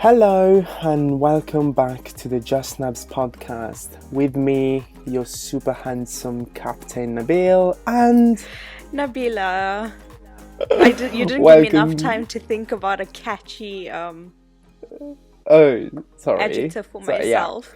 Hello and welcome back to the JustNabz podcast. With me, your super handsome Captain Nabil and Nabila, you didn't give me enough welcome. time to think about a catchy Oh, sorry. adjective for So yeah, myself.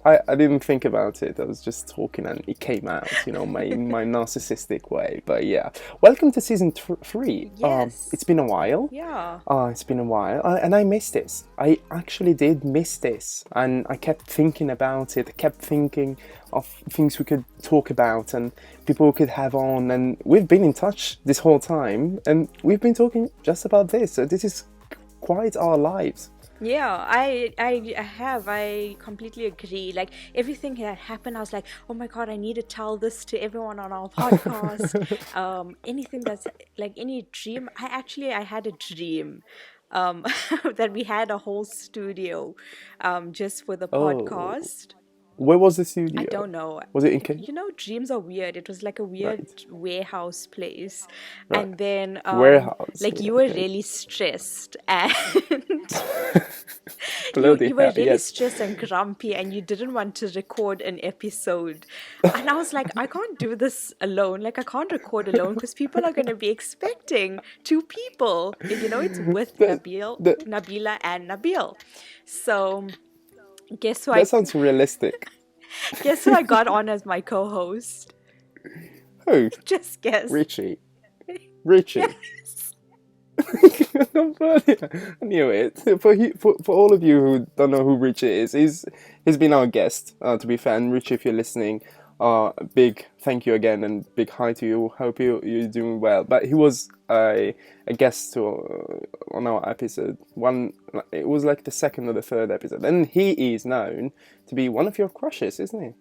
I didn't think about it. I was just talking and it came out, my narcissistic way. But yeah, welcome to season 3. Yes. It's been a while. Yeah. It's been a while, and I missed this. I actually did miss this, and I kept thinking about it. I kept thinking of things we could talk about and people we could have on, and we've been in touch this whole time, and we've been talking just about this. So this is quite our lives. Yeah, I completely agree. Like everything that happened, I was like, oh my God, I need to tell this to everyone on our podcast. Anything that's like any dream. I had a dream that we had a whole studio just for the Oh, podcast. where was the I studio? don't know. Was it in Cape? Dreams are weird. It was like a weird Right, warehouse place. right. And then, Warehouse. like you were Okay. really stressed and Bloody you were hell, really yes. stressed and grumpy and you didn't want to record an episode. And I was like, I can't do this alone. Like I can't record alone because people are going to be expecting two people. It's with That, that, Nabila and Nabil. So guess who that I sounds realistic. guess who I got on as my co-host? Who? Just guess. Richie. Richie. Yes. I knew it. For all of you who don't know who Richie is, he's been our guest. To be fair, and Richie, if you're listening, big thank you again and big hi to you. Hope you're doing well. But he was a guest on our episode. It was like the second or the third episode, and he is known to be one of your crushes, isn't he?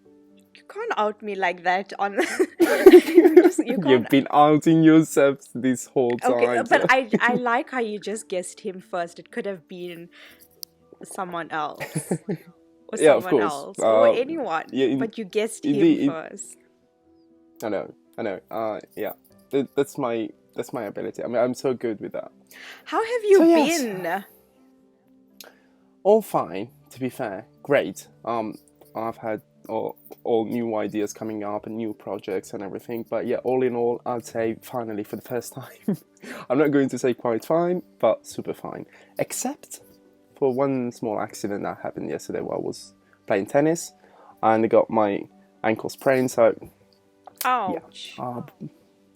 You can't out me like that on you can't. You've been outing yourself this whole Okay, time. but So. I like how you just guessed him first. It could have been someone else or Yeah, of someone course. else or anyone, Yeah, but you guessed him indeed. first. I know. Yeah, that's my ability. I mean, I'm so good with that. How have you So, yes. been? All fine, to be fair. Great. I've had all new ideas coming up and new projects and everything. But yeah, all in all, I'd say finally for the first time, I'm not going to say quite fine, but super fine. Except for one small accident that happened yesterday while I was playing tennis, and I got my ankle sprained. So Ouch.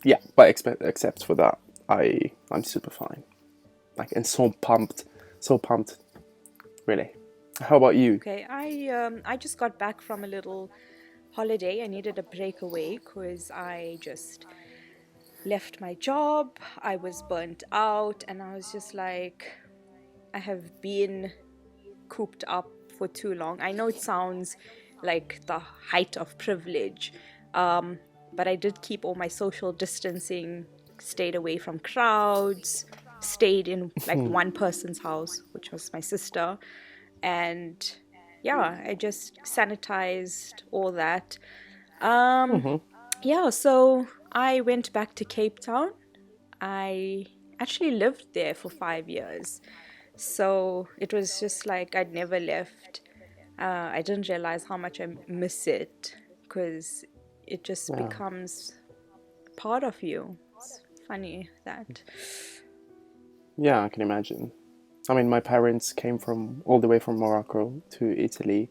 yeah, but except for that, I'm super fine. Like, and so pumped, really. How about you? Okay, I just got back from a little holiday. I needed a breakaway because I just left my job. I was burnt out, and I was just like, I have been cooped up for too long. I know it sounds like the height of privilege, but I did keep all my social distancing, stayed away from crowds, stayed in like one person's house, which was my sister. And yeah, I just sanitized all that. Yeah, so I went back to Cape Town. I actually lived there for 5 years. So it was just like I'd never left. I didn't realize how much I miss it because it just becomes part of you. It's funny that. Yeah, I can imagine. I mean, my parents came all the way from Morocco to Italy,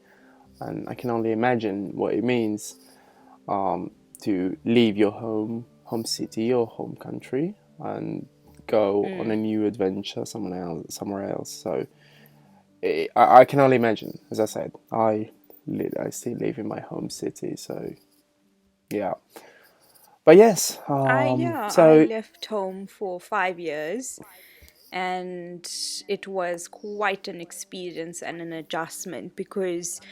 and I can only imagine what it means to leave your home city or home country and go on a new adventure somewhere else. So I can only imagine. As I said, I still live in my home city, so yeah. But yes, I left home for 5 years, and it was quite an experience and an adjustment because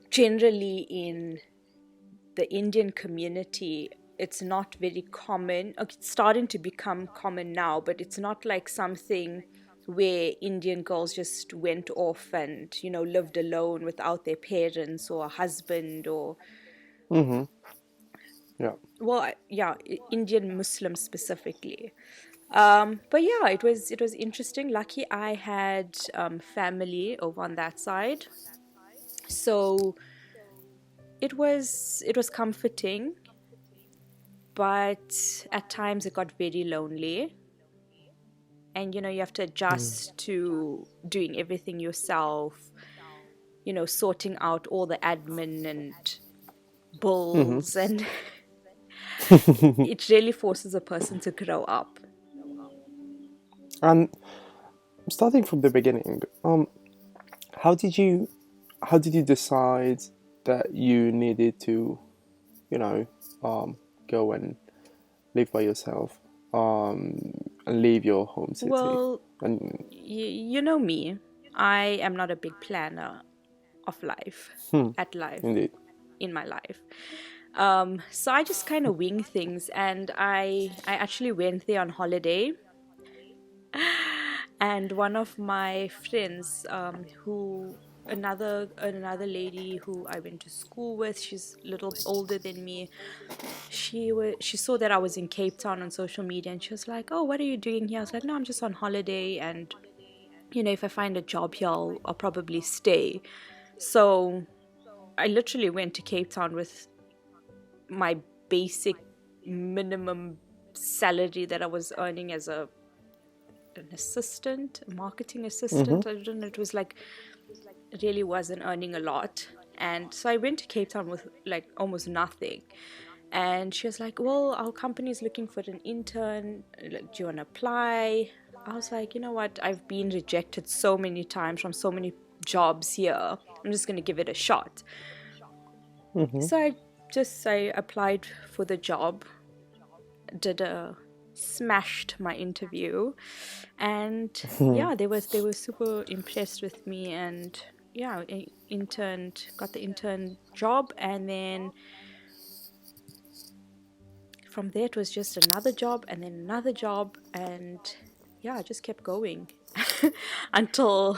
generally in the Indian community, it's not very common. Okay, it's starting to become common now, but it's not like something where Indian girls just went off and, lived alone without their parents or a husband or Yeah. Yeah, Indian Muslims specifically. But yeah, it was interesting. Lucky I had family over on that side, so it was comforting, but at times it got very lonely. And you have to adjust to doing everything yourself, sorting out all the admin and Mm-hmm. bills, and it really forces a person to grow up. And starting from the beginning, how did you how did you decide that you needed to, you know, go and live by yourself, and leave your home city? Well, And you know me. I am not a big planner of life, at life, indeed. in my life. So I just kind of wing things, and I actually went there on holiday. And one of my friends, who another lady who I went to school with, she's a little older than me. She saw that I was in Cape Town on social media, and she was like, "Oh, what are you doing here?" I was like, "No, I'm just on holiday, and if I find a job here, I'll probably stay." So I literally went to Cape Town with my basic minimum salary that I was earning as an assistant, a marketing assistant. I don't know. It was like, really wasn't earning a lot. And so I went to Cape Town with like almost nothing. And she was like, "Well, our company is looking for an intern. Like, do you want to apply?" I was like, "You know what? I've been rejected so many times from so many jobs here. I'm just going to give it a shot." So I applied for the job, did a smashed my interview, and yeah, they were super impressed with me, and yeah, got the intern job, and then from there it was just another job and then another job, and yeah, I just kept going until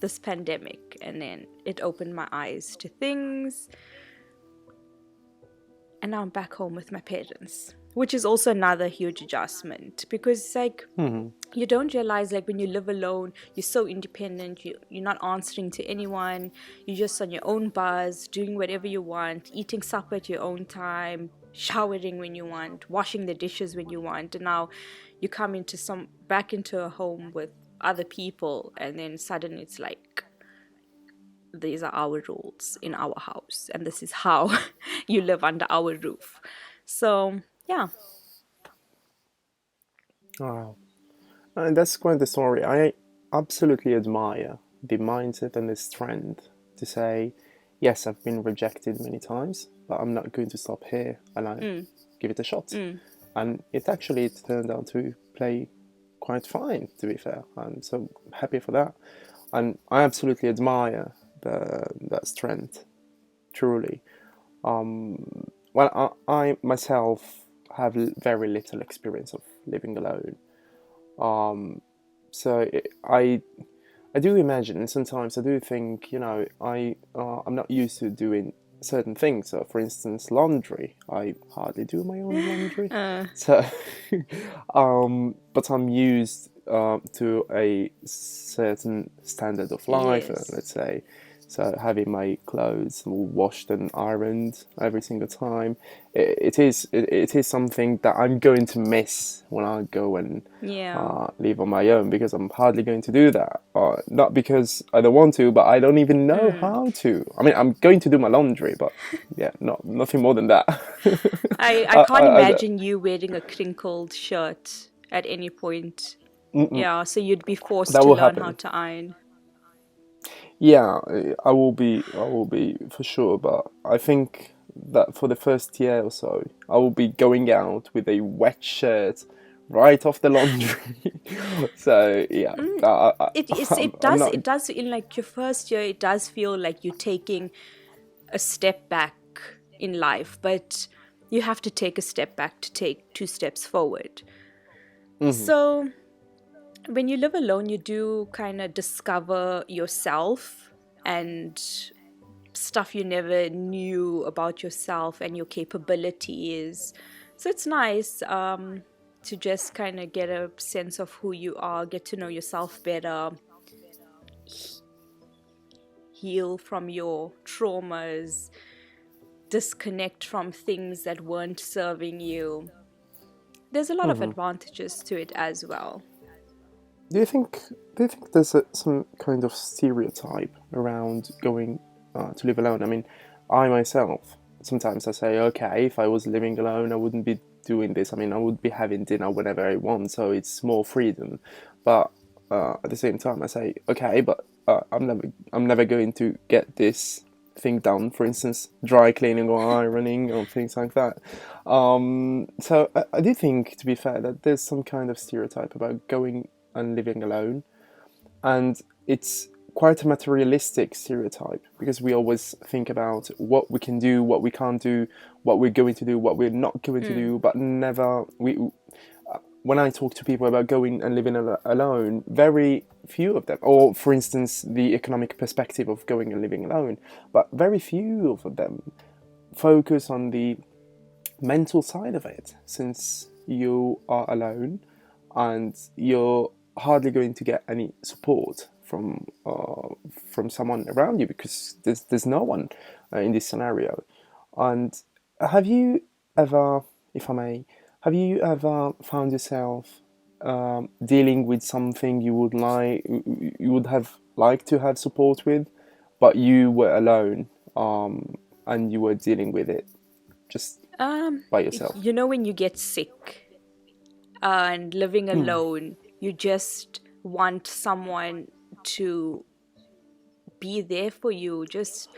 this pandemic, and then it opened my eyes to things, and now I'm back home with my parents, which is also another huge adjustment, because it's like, you don't realize, like, when you live alone, you're so independent, you're not answering to anyone, you're just on your own buzz, doing whatever you want, eating supper at your own time, showering when you want, washing the dishes when you want. And now you come back into a home with other people, and then suddenly it's like, these are our rules in our house, and this is how you live under our roof. So yeah. Wow. And that's quite the story. I absolutely admire the mindset and the strength to say, yes, I've been rejected many times, but I'm not going to stop here, and I mm, give it a shot. mm, And it turned out to play quite fine, to be fair. I'm so happy for that. And I absolutely admire that strength, truly. Well, I myself have very little experience of living alone. So I do imagine sometimes, I do think, I'm not used to doing certain things. So, for instance, laundry. I hardly do my own laundry. uh, So, but I'm used to a certain standard of life, yes. let's say. So having my clothes washed and ironed every single time, it is something that I'm going to miss when I go and Yeah. live on my own, because I'm hardly going to do that. Not because I don't want to, but I don't even know Mm. how to. I mean, I'm going to do my laundry, but yeah, nothing more than that. I I, can't I, I, imagine you wearing a crinkled shirt at any point. Yeah, so you'd be forced that to will learn how happen. to iron. Yeah, I will be for sure, but I think that for the first year or so, I will be going out with a wet shirt right off the laundry. So yeah, Mm, it is I'm, it I'm does not. it does in like your first year, it does feel like you're taking a step back in life, but you have to take a step back to take two steps forward. So when you live alone, you do kind of discover yourself and stuff you never knew about yourself and your capabilities. So it's nice to just kind of get a sense of who you are, get to know yourself better, heal from your traumas, disconnect from things that weren't serving you. There's a lot of advantages to it as well. Do you think there's some kind of stereotype around going to live alone? I mean, I myself sometimes I say, okay, if I was living alone, I wouldn't be doing this. I mean, I would be having dinner whenever I want, so it's more freedom. But at the same time, I say, okay, but I'm never going to get this thing done. For instance, dry cleaning or ironing or things like that. So I do think, to be fair, that there's some kind of stereotype about going and living alone, and it's quite a materialistic stereotype because we always think about what we can do, what we can't do, what we're going to do, what we're not going to do, but never we. When I talk to people about going and living alone, very few of them, or for instance, the economic perspective of going and living alone, but very few of them focus on the mental side of it, since you are alone and you're hardly going to get any support from someone around you because there's no one in this scenario. And have you ever, if I may, have you ever found yourself dealing with something you would have liked to have support with, but you were alone, and you were dealing with it just by yourself? You know, when you get sick and living alone, you just want someone to be there for you, just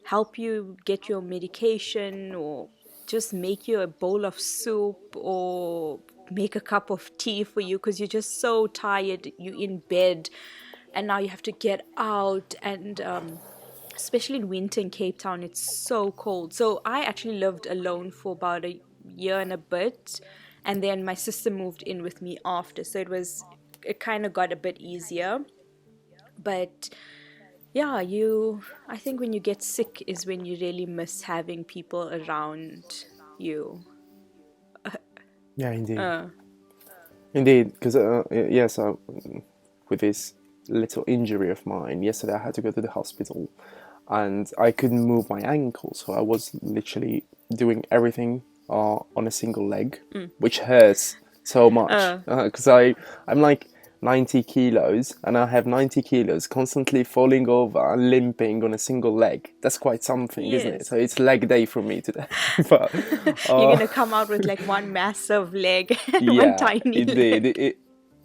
help you get your medication, or just make you a bowl of soup, or make a cup of tea for you because you're just so tired, you're in bed, and now you have to get out. And especially in winter in Cape Town, it's so cold. So I actually lived alone for about a year and a bit, and then my sister moved in with me after, so it kind of got a bit easier. But yeah, I think when you get sick is when you really miss having people around you. Yeah, indeed. uh Indeed, because yes, with this little injury of mine, yesterday I had to go to the hospital, and I couldn't move my ankle, so I was literally doing everything on a single leg, which hurts so much uh because I'm like 90 kilos, and I have 90 kilos constantly falling over and limping on a single leg. That's quite something, isn't it? yes. So it's leg day for me today. But You're uh, gonna come out with like one massive leg and one yeah, tiny indeed. leg.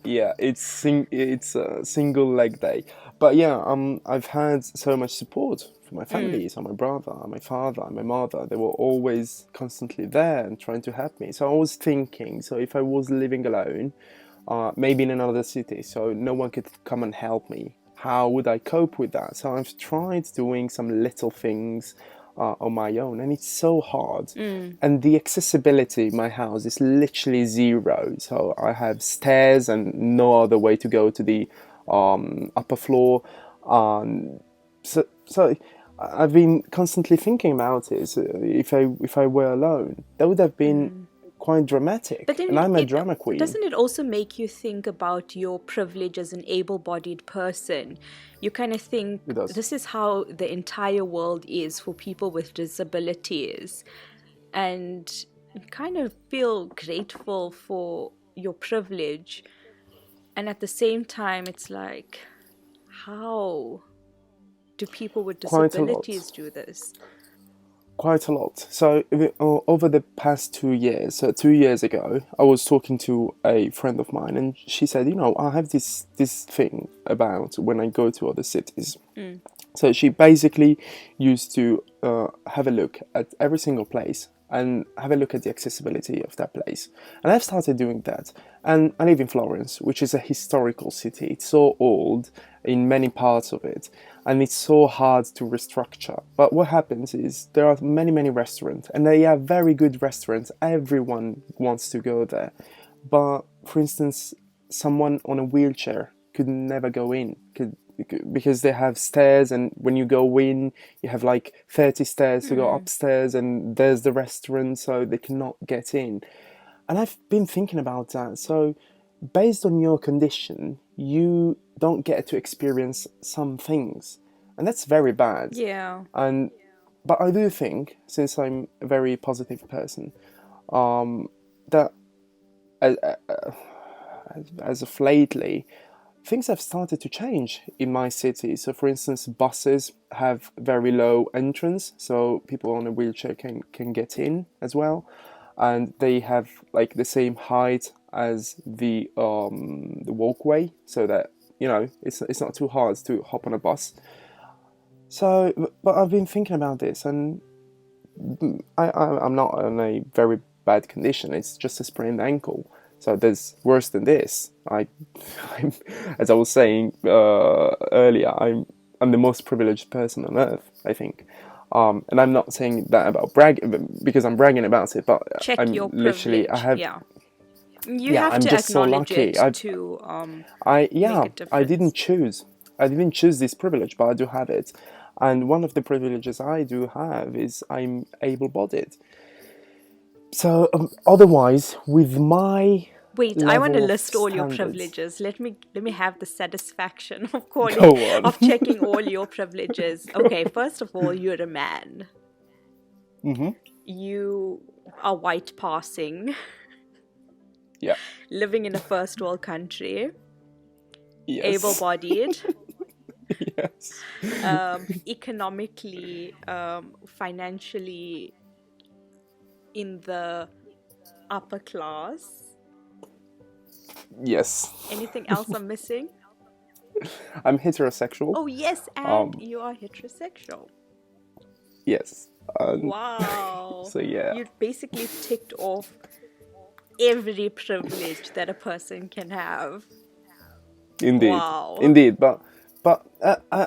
Yeah, it's a single leg day. But yeah, I've had so much support from my family, so my brother, my father, my mother. They were always constantly there and trying to help me. So I was thinking, so if I was living alone, maybe in another city, so no one could come and help me, how would I cope with that? So I've tried doing some little things on my own, and it's so hard. And the accessibility in my house is literally zero. So I have stairs and no other way to go to the upper floor. So I've been constantly thinking about it. So if I were alone, that would have been quite But dramatic. then And I'm a it drama queen. doesn't it also make you think about your privilege as an able-bodied person? You kind of It think does. this is how the entire world is for people with disabilities, and you kind of feel grateful for your privilege. And at the same time, it's like, how do people with Quite a lot. disabilities do this? Quite a lot. So over the past 2 years, so 2 years ago, I was talking to a friend of mine, and she said, you know, I have this thing about when I go to other cities. So she basically used to have a look at every single place and have a look at the accessibility of that place. And I've started doing that. And I live in Florence, which is a historical city. It's so old in many parts of it, and it's so hard to restructure. But what happens is there are many, many restaurants, and they are very good restaurants. Everyone wants to go there. But for instance, someone on a wheelchair could never go in, because they have stairs, and when you go in, you have like 30 stairs to go Hmm. upstairs, and there's the restaurant, so they cannot get in. And I've been thinking about that. So, based on your condition, you don't get to experience some things, and that's very bad. Yeah. And but I do think, since I'm a very positive person, that as, as of lately, things have started to change in my city. So, for instance, buses have very low entrance, so people on a wheelchair can get in as well, and they have like the same height as the walkway, so that it's not too hard to hop on a bus. So, but I've been thinking about this, and I'm not in a very bad condition. It's just a sprained ankle. So there's worse than this. I'm, as I was saying earlier, I'm the most privileged person on earth, I think. And I'm not saying that about because I'm bragging about it, but Check I'm your literally, privilege. Yeah. You yeah, have I'm to just so acknowledge lucky. it to make a I didn't difference. choose. I didn't choose this privilege, but I do have it. And one of the privileges I do have is I'm able-bodied. So, otherwise, with my Wait, I want to level of list all your standards, privileges. Let me have the satisfaction of calling go on. of checking all your privileges. Okay, first of all, you're a man. Hmm. You are white passing, Yeah. living in a first world country, Yes. able-bodied, Yes. economically, financially in the upper class. Yes. Anything else I'm missing? I'm heterosexual. Oh, yes, and Um. you are heterosexual. Yes. Wow. So yeah. You basically ticked off every privilege that a person can have. Indeed, Wow. indeed, but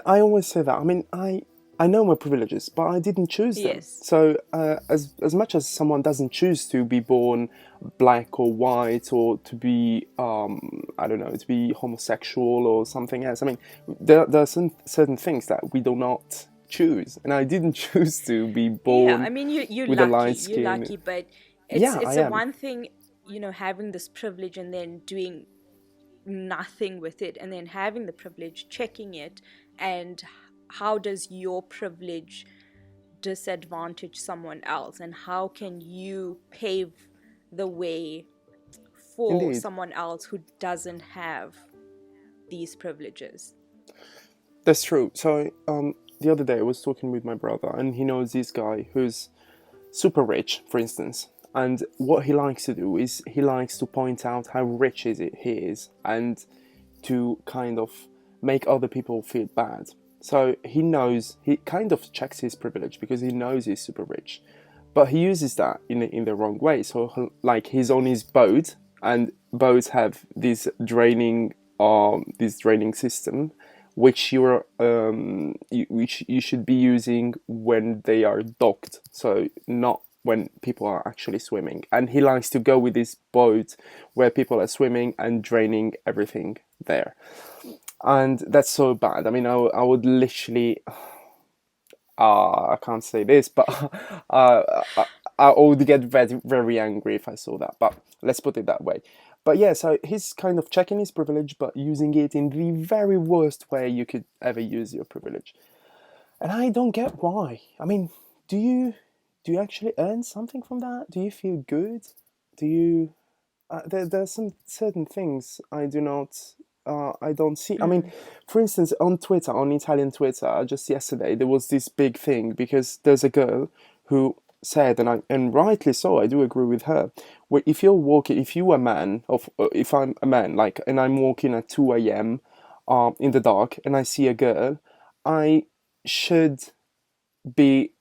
I always say that. I mean, I know my privileges, but I didn't choose them. Yes. So as much as someone doesn't choose to be born black or white, or to be I don't know, to be homosexual or something else. I mean, there are some certain things that we do not choose, and I didn't choose to be Yeah, born I mean you're with a lucky. light You're skin. lucky, but it's Yeah, I it's a am. one thing, having this privilege and then doing nothing with it, and then having the privilege, checking it, and how does your privilege disadvantage someone else, and how can you pave the way for Indeed. someone else who doesn't have these privileges? That's true. So, the other day I was talking with my brother, and he knows this guy who's super rich, for instance. And what he likes to do is he likes to point out how rich he is, and to kind of make other people feel bad. So he kind of checks his privilege because he knows he's super rich, but he uses that in the wrong way. So like he's on his boat, and boats have this draining system, which which you should be using when they are docked, so not when people are actually swimming. And he likes to go with this boat where people are swimming and draining everything there, and that's so bad. I mean, I would literally, I can't say this, but I would get very, very angry if I saw that. But let's put it that way. But yeah, so he's kind of checking his privilege, but using it in the very worst way you could ever use your privilege. And I don't get why. I mean, do you do you actually earn something from that? Do you feel good? Do you? There's some certain things I do not. I don't see. I mean, Mm. for instance, on Twitter, on Italian Twitter, just yesterday there was this big thing because there's a girl who said, and rightly so, I do agree with her. If you're walking, if you a man, if I'm a man, like, and I'm walking at 2 a.m. In the dark, and I see a girl, I should be,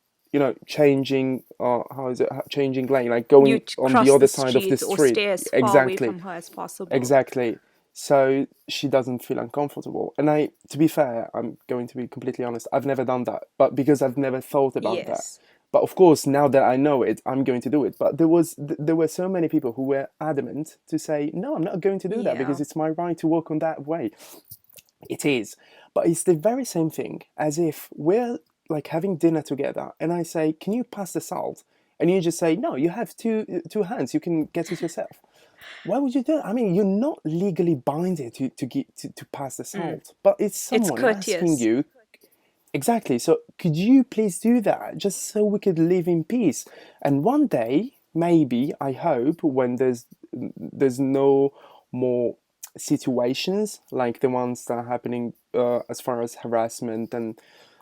changing, how is it, changing lane, like You going on the cross the other side of the street or street. stay as far away Exactly. from her as possible. Exactly. So she doesn't feel uncomfortable. And to be fair, I'm going to be completely honest, I've never done that, but because I've never thought about that. Yes. But of course, now that I know it, I'm going to do it. But there were so many people who were adamant to say, no, I'm not going to do that Yeah. because it's my right to walk on that way. It is, but it's the very same thing as if we're like having dinner together, and I say, "Can you pass the salt?" And you just say, "No, you have two hands. You can get it yourself." Why would you do that? I mean, you're not legally binded to pass the Mm. salt, but it's It's someone asking courteous. you. Exactly. So could you please do that just so we could live in peace? And one day, maybe, I hope, when there's no more situations like the ones that are happening as far as harassment and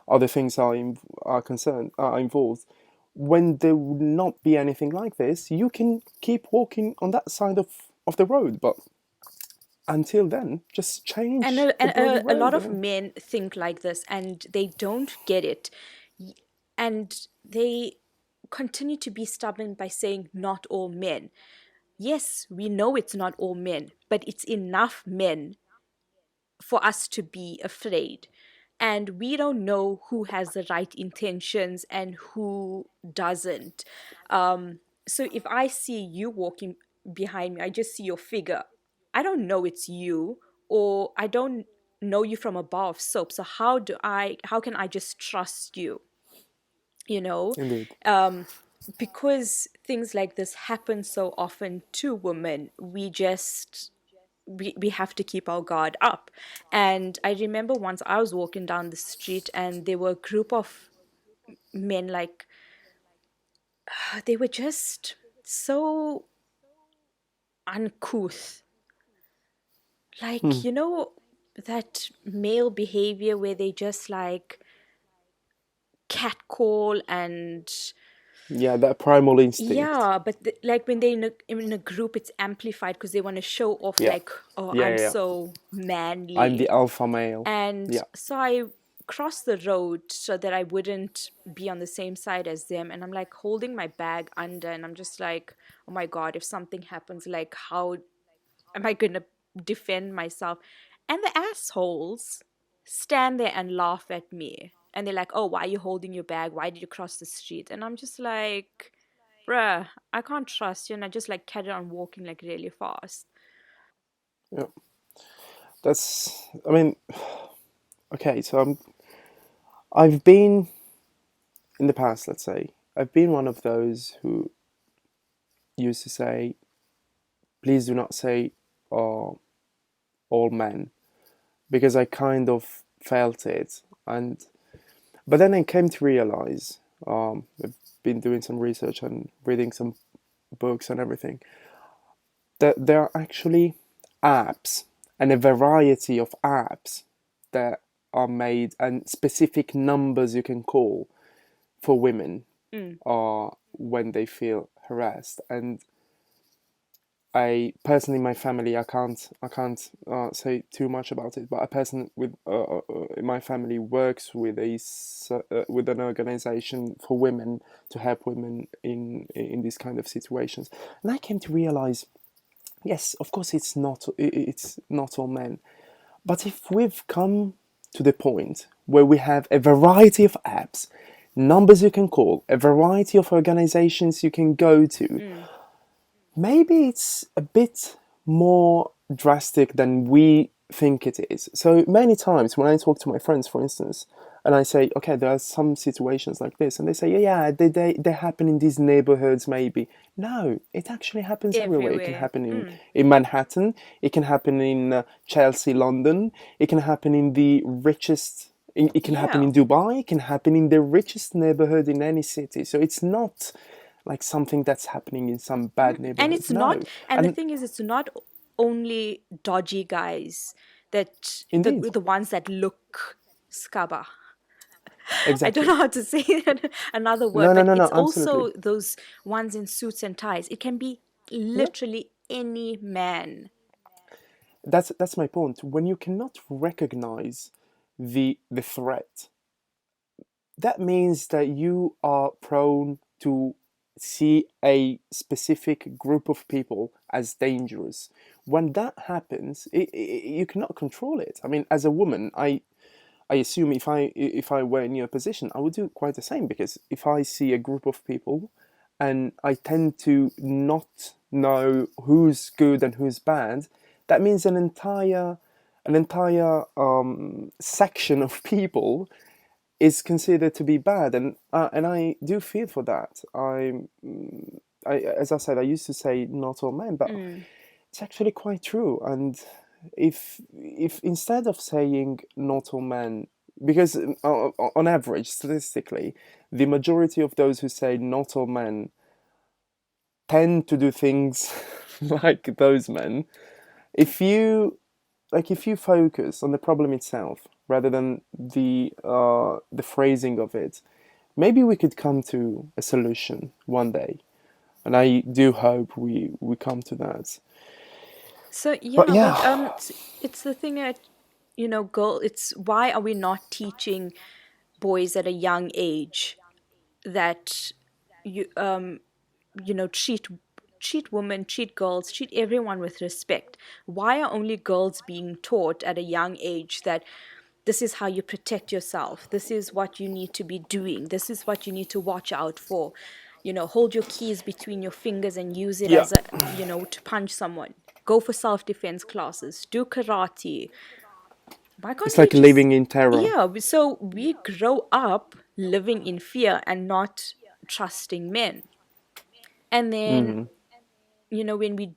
other things are concerned are involved, when there will not be anything like this, you can keep walking on that side of the road. But until then, just And change the bloody a lot road. I of mean, men think like this and they don't get it. And they continue to be stubborn by saying, not all men. Yes, we know it's not all men, but it's enough men for us to be afraid. And we don't know who has the right intentions and who doesn't. So if I see you walking behind me, I just see your figure. I don't know it's you, or I don't know you from a bar of soap. So how can I just trust you? You know, indeed. um, because things like this happen so often to women, we have to keep our guard up. And I remember once I was walking down the street and there were a group of men, like they were just so uncouth. Like, Hmm. that male behavior where they just like catcall and Yeah, that primal instinct. yeah, but like when they're in a group, it's amplified because they want to show off, Yeah. like, oh, Yeah, I'm yeah, yeah. so I'm the manly. alpha male. And Yeah. so I crossed the road so that I wouldn't be on the same side as them. And I'm like holding my bag under, and I'm just like, oh my God, if something happens, like, how am I going to defend myself? And the assholes stand there and laugh at me. And they're like, oh, why are you holding your bag? Why did you cross the street? And I'm just like, bruh, I can't trust you. And I just like carried on walking like really fast. Yeah. I mean, okay, so I've been, in the past, let's say, I've been one of those who used to say, please do not say uh, all men, because I kind of felt it. But then I came to realize, I've been doing some research and reading some books and everything, that there are actually apps and a variety of apps that are made and specific numbers you can call for women Mm. when they feel harassed. And I personally, my family, I can't say too much about it, but a person with in my family works with with an organization for women to help women in these kind of situations. And I came to realize, yes, of course, it's not all men, but if we've come to the point where we have a variety of apps, numbers you can call, a variety of organizations you can go to, Mm. maybe it's a bit more drastic than we think it is. So many times when I talk to my friends, for instance, and I say, okay, there are some situations like this, and they say, yeah, they happen in these neighborhoods, maybe. No, it actually happens everywhere. It can Everywhere. happen Mm. in Manhattan, it can happen in Chelsea, London, it can happen in the richest. It can happen Yeah. in Dubai. It can happen in the richest neighborhood in any city. So it's not like something that's happening in some bad And neighborhood. it's not, No, and the and thing is, it's not only dodgy guys that indeed, the ones that look scabba. I don't exactly. know how to say another No, word, no, but no, no, it's absolutely. also those ones in suits and ties. It can be Yeah, literally any man. that's my point. When you cannot recognize the threat, that means that you are prone to see a specific group of people as dangerous. When that happens, you cannot control it. I mean, as a woman, I assume if I were in your position, I would do quite the same, because if I see a group of people and I tend to not know who's good and who's bad, that means an entire an entire section of people is considered to be bad, and I do feel for that. As I said, I used to say not all men, but Mm. it's actually quite true. And if instead of saying not all men, because on average, statistically, the majority of those who say not all men tend to do things like those men. If you if you focus on the problem itself rather than the phrasing of it, maybe we could come to a solution one day. And I do hope we come to that. So But yeah, yeah, but it's the thing that, girl. It's why are we not teaching boys at a young age that you treat women, treat girls, treat everyone with respect? Why are only girls being taught at a young age that this is how you protect yourself, this is what you need to be doing, this is what you need to watch out for? Hold your keys between your fingers and use it yeah, as a, to punch someone. Go for self-defense classes, do karate. Why it's can't we like just, living in terror. yeah, so we grow up living in fear and not trusting men. And then, Hmm. when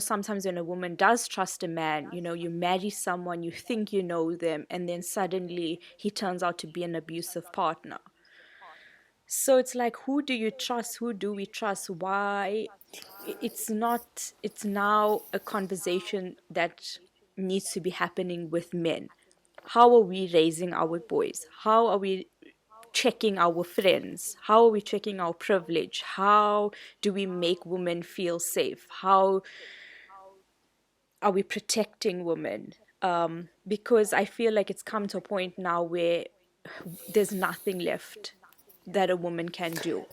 sometimes when a woman does trust a man, you marry someone, you think you know them, and then suddenly he turns out to be an abusive partner. So it's like, who do you trust? Who do we trust? Why? It's not, it's now a conversation that needs to be happening with men. How are we raising our boys? How are we checking our friends? How are we checking our privilege? How do we make women feel safe? How are we protecting women? Because I feel like it's come to a point now where there's nothing left that a woman can do.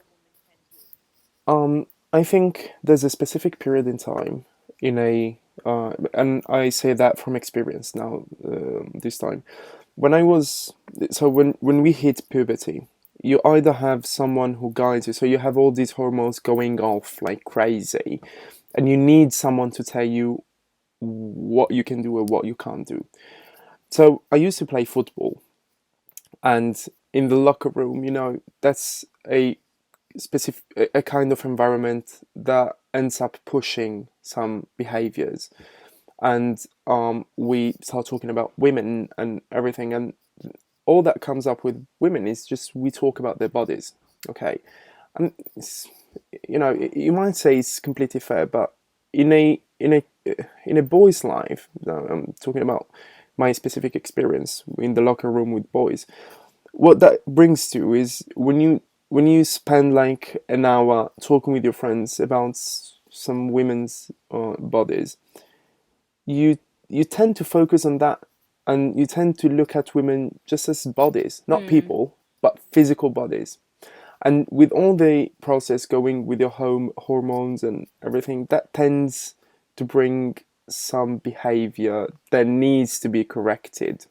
I think there's a specific period in time in a and I say that from experience now. This time, when I was when we hit puberty, you either have someone who guides you, so you have all these hormones going off like crazy, and you need someone to tell you what you can do and what you can't do. So I used to play football, and in the locker room, that's a specific a kind of environment that ends up pushing some behaviors, and we start talking about women and everything, and all that comes up with women is just we talk about their bodies, okay, and you might say it's completely fair, but in a boy's life, I'm talking about my specific experience in the locker room with boys. What that brings to is when you spend like an hour talking with your friends about some women's bodies, you you tend to focus on that, and you tend to look at women just as bodies, not Mm, people, but physical bodies. And with all the process going with your home hormones and everything, that tends to bring some behavior that needs to be corrected.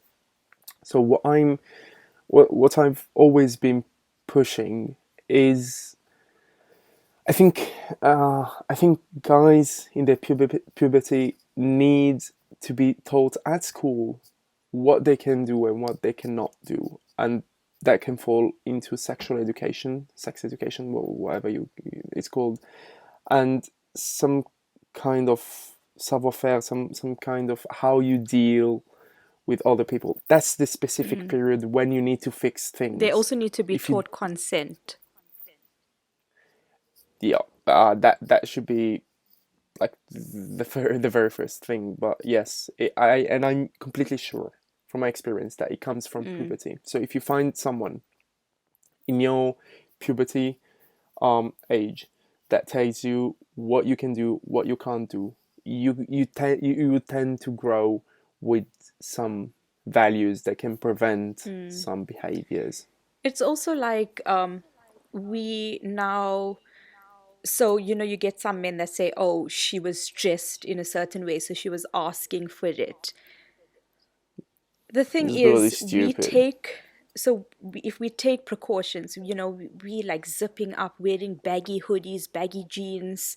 So what I've always been pushing is I think guys in their puberty need to be taught at school what they can do and what they cannot do, and that can fall into sexual education, sex education, whatever it's called, and some kind of savoir-faire, some kind of how you deal with other people. That's the specific mhm. period when you need to fix They things. also need to be If you, taught consent. yeah, that should be like the very first thing. But yes, I'm completely sure from my experience that it comes from Mm. puberty. So if you find someone in your puberty age that tells you what you can do, what you can't do, you tend to grow with some values that can prevent Mm. some behaviors. It's also like, we now, so you get some men that say, oh, she was dressed in a certain way, so she was asking for it. The thing It's bloody is, we stupid. take, if we take precautions, we like zipping up, wearing baggy hoodies, baggy jeans,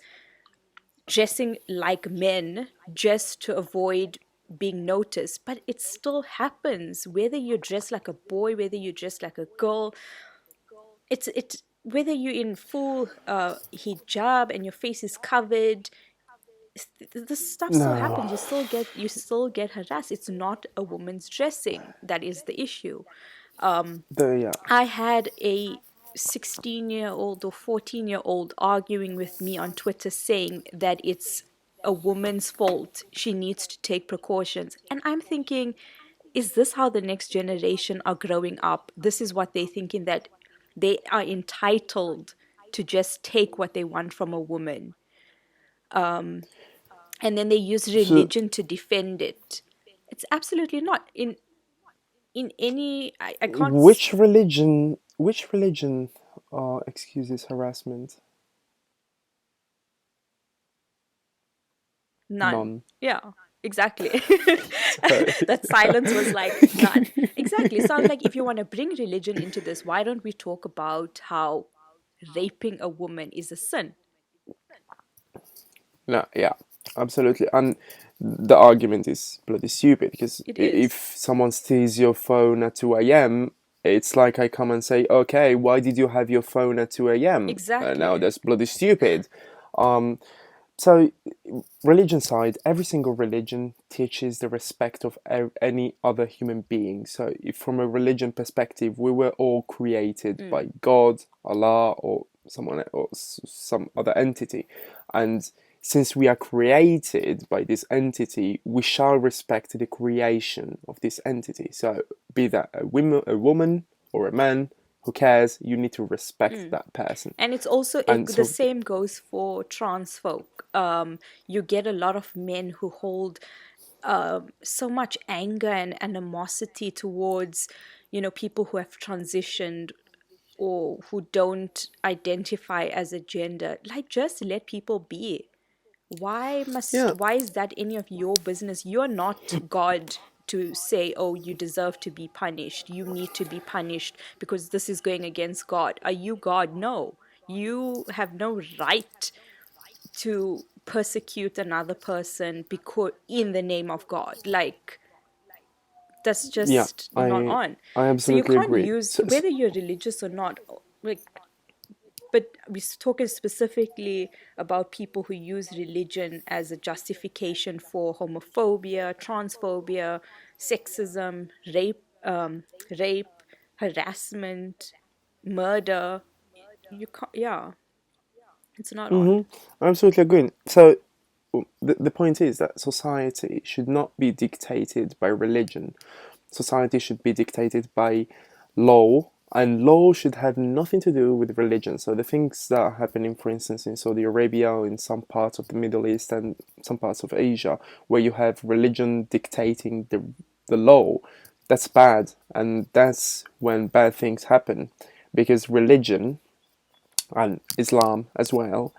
dressing like men just to avoid, being noticed, but it still happens. Whether you're dressed like a boy, whether you're dressed like a girl, it's whether you're in full hijab and your face is covered, this stuff still No, happens. You still get harassed. It's not a woman's dressing that is the issue. yeah. I had a 16-year-old or 14-year-old arguing with me on Twitter saying that it's a woman's fault. She needs to take precautions. And I'm thinking, is this how the next generation are growing up? This is what they're thinking, that they are entitled to just take what they want from a woman. And then they use So religion to defend it. It's absolutely not. In any I can't which religion excuses harassment? none. None. Yeah, exactly. So That silence was like none. Exactly. So I was like, if you want to bring religion into this, why don't we talk about how raping a woman is a sin? no, yeah, absolutely. And the argument is bloody stupid because It is. if someone steals your phone at 2 a.m., it's like I come and say, okay, why did you have your phone at 2 a.m.? Now Exactly. that's bloody stupid. Um, so, religion side, every single religion teaches the respect of any other human being. So, if from a religion perspective, we were all created Mm, by God, Allah, or someone or some other entity, and since we are created by this entity, we shall respect the creation of this entity. So, be that a woman or a man, who cares? You need to respect mm. that person. And it's also And the so, same goes for trans folk. You get a lot of men who hold so much anger and animosity towards, people who have transitioned or who don't identify as a gender. Like, just let people be. yeah, Why is that any of your business? You're not God to say, oh, you deserve to be punished, you need to be punished because this is going against God. Are you God? No. You have no right to persecute another person because in the name of God. Like, that's yeah, just not I on. I So you absolutely can't agree. use, whether you're religious or not, like, but we're talking specifically about people who use religion as a justification for homophobia, transphobia, sexism, rape, harassment, murder. You can't, yeah, it's not on. I absolutely agree. So the point is that society should not be dictated by religion. Society should be dictated by law, and law should have nothing to do with religion. So the things that are happening, for instance, in Saudi Arabia or in some parts of the Middle East and some parts of Asia, where you have religion dictating the law, that's bad, and that's when bad things happen, because religion and Islam as well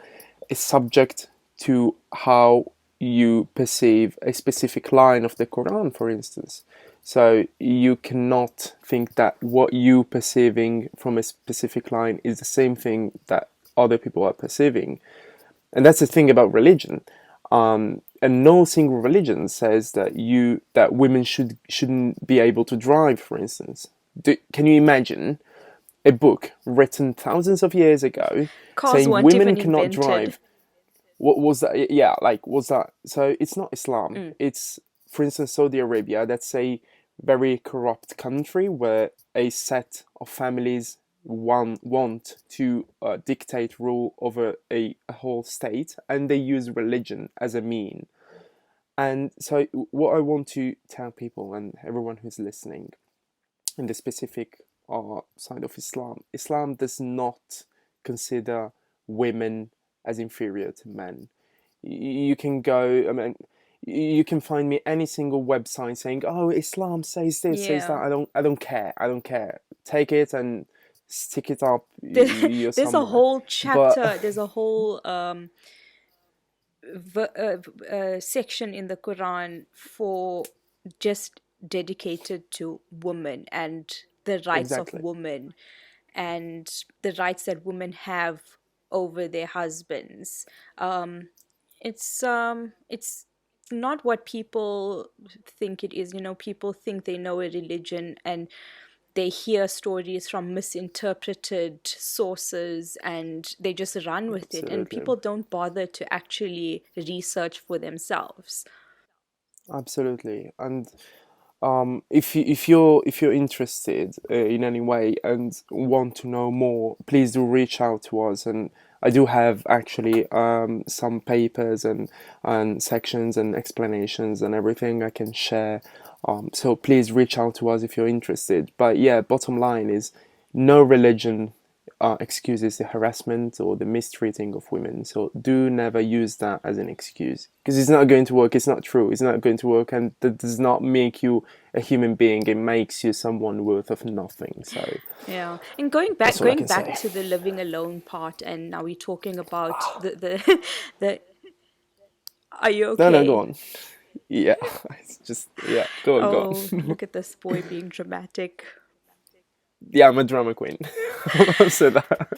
is subject to how you perceive a specific line of the Quran, for instance. So you cannot think that what you perceiving from a specific line is the same thing that other people are perceiving, and that's the thing about religion. And no single religion says that women shouldn't be able to drive, for instance. Can you imagine a book written thousands of years ago Cars saying weren't women even cannot invented. drive? What was that? Yeah, like, was that? So it's not Islam. Mm, It's, for instance, Saudi Arabia. That's a very corrupt country where a set of families want to dictate rule over a whole state, and they use religion as a mean. And so, what I want to tell people and everyone who's listening in the specific side of Islam, Islam does not consider women as inferior to men. You can go, I mean, you can find me any single website saying, "Oh, Islam says this, says that." yeah. I don't care. I don't care. Take it and stick it up There, you're there's a somewhere. whole But chapter, there's a whole section in the Quran for just dedicated to women and the rights of exactly, women and the rights that women have over their husbands. Um, it's not what people think it is. People think they know a religion, and they hear stories from misinterpreted sources and they just run with it. And Absolutely. people don't bother to actually research for themselves. Absolutely. And if you're interested in any way and want to know more, please do reach out to us. And I do have actually some papers and sections and explanations and everything I can share. So please reach out to us if you're interested. But yeah, bottom line is no religion excuses the harassment or the mistreating of women. So do never use that as an excuse because it's not going to work. It's not true. It's not going to work, and that does not make you a human being. It makes you someone worth of nothing. So Yeah. And going back that's all I going can back say. to the living alone part, and now we're talking about the the are you No, no, go okay? on. Yeah, it's just yeah. Go on, go Oh, on. look at this boy being dramatic. Yeah, I'm a drama queen. I'll say that.